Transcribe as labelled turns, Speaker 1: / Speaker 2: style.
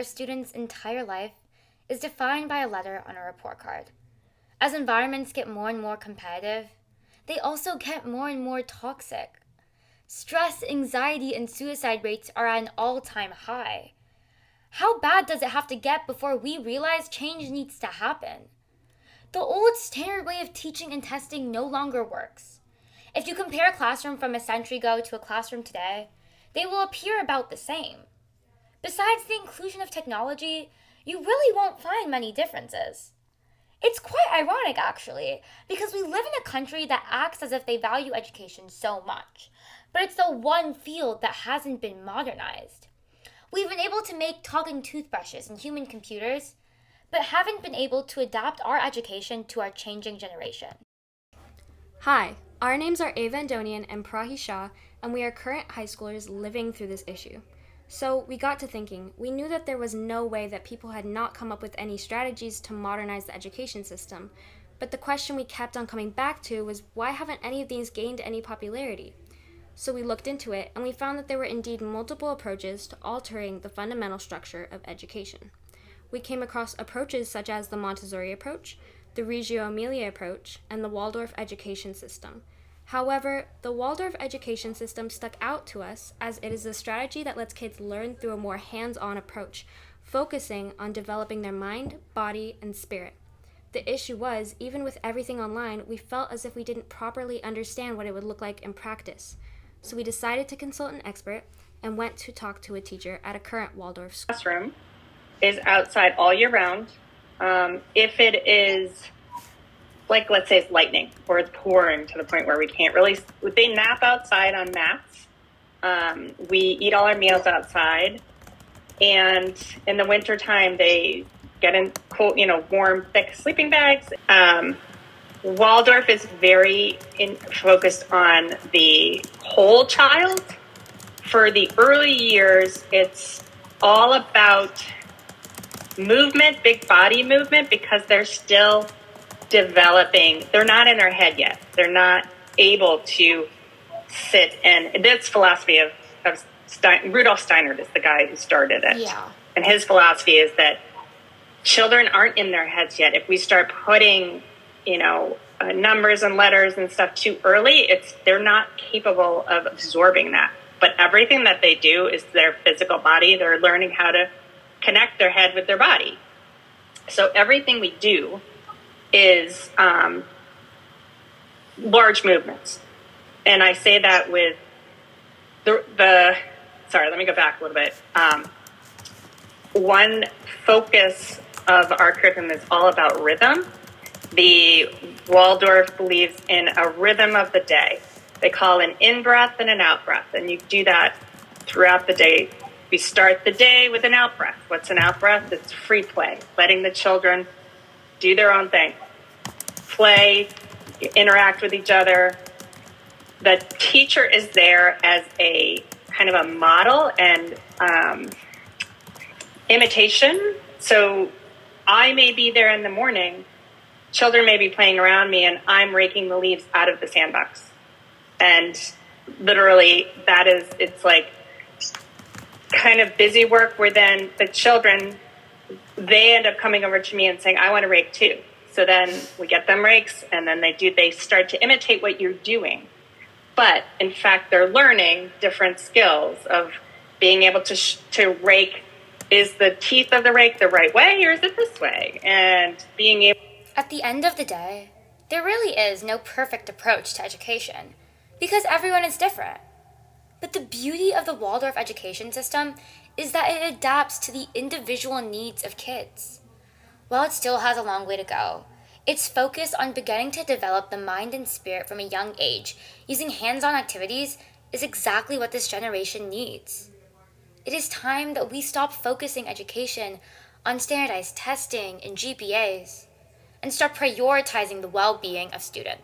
Speaker 1: student's entire life is defined by a letter on a report card. As environments get more and more competitive, they also get more and more toxic. Stress, anxiety, and suicide rates are at an all-time high. How bad does it have to get before we realize change needs to happen? The old standard way of teaching and testing no longer works. If you compare a classroom from a century ago to a classroom today, they will appear about the same. Besides the inclusion of technology, you really won't find many differences. It's quite ironic, actually, because we live in a country that acts as if they value education so much, but it's the one field that hasn't been modernized. We've been able to make talking toothbrushes and human computers, but haven't been able to adapt our education to our changing generation.
Speaker 2: Hi, our names are Ava Andonian and Prahi Shah, and we are current high schoolers living through this issue. So we got to thinking, we knew that there was no way that people had not come up with any strategies to modernize the education system. But the question we kept on coming back to was, why haven't any of these gained any popularity? So we looked into it, and we found that there were indeed multiple approaches to altering the fundamental structure of education. We came across approaches such as the Montessori approach, the Reggio Emilia approach, and the Waldorf education system. However, the Waldorf education system stuck out to us as it is a strategy that lets kids learn through a more hands-on approach, focusing on developing their mind, body, and spirit. The issue was, even with everything online, we felt as if we didn't properly understand what it would look like in practice. So we decided to consult an expert and went to talk to a teacher at a current Waldorf school.
Speaker 3: Classroom is outside all year round. If it is, like, let's say it's lightning or it's pouring to the point where we can't really, they nap outside on mats. We eat all our meals outside. And in the wintertime, they get in cool, warm, thick sleeping bags. Waldorf is very focused on the whole child. For the early years, it's all about movement, big body movement, because they're still developing. They're not in their head yet. They're not able to sit. And this philosophy of Rudolf Steiner is the guy who started it.
Speaker 1: Yeah.
Speaker 3: And his philosophy is that children aren't in their heads yet. If we start putting, numbers and letters and stuff too early, they're not capable of absorbing that. But everything that they do is their physical body. They're learning how to connect their head with their body. So everything we do is large movements. And I say that with sorry, let me go back a little bit. One focus of our curriculum is all about rhythm. The Waldorf believes in a rhythm of the day. They call an in-breath and an out-breath, and you do that throughout the day. We start the day with an out-breath. What's an out-breath? It's free play, letting the children do their own thing. Play, interact with each other. The teacher is there as a kind of a model and imitation. So I may be there in the morning, children may be playing around me, and I'm raking the leaves out of the sandbox. And literally it's like kind of busy work where then the children, they end up coming over to me and saying, I want to rake too. So then we get them rakes, and then they start to imitate what you're doing. But in fact, they're learning different skills of being able to rake. Is the teeth of the rake the right way, or is it this way? And being able.
Speaker 1: At the end of the day, there really is no perfect approach to education, because everyone is different. But the beauty of the Waldorf education system is that it adapts to the individual needs of kids. While it still has a long way to go, its focus on beginning to develop the mind and spirit from a young age using hands-on activities is exactly what this generation needs. It is time that we stop focusing education on standardized testing and GPAs and start prioritizing the well-being of students.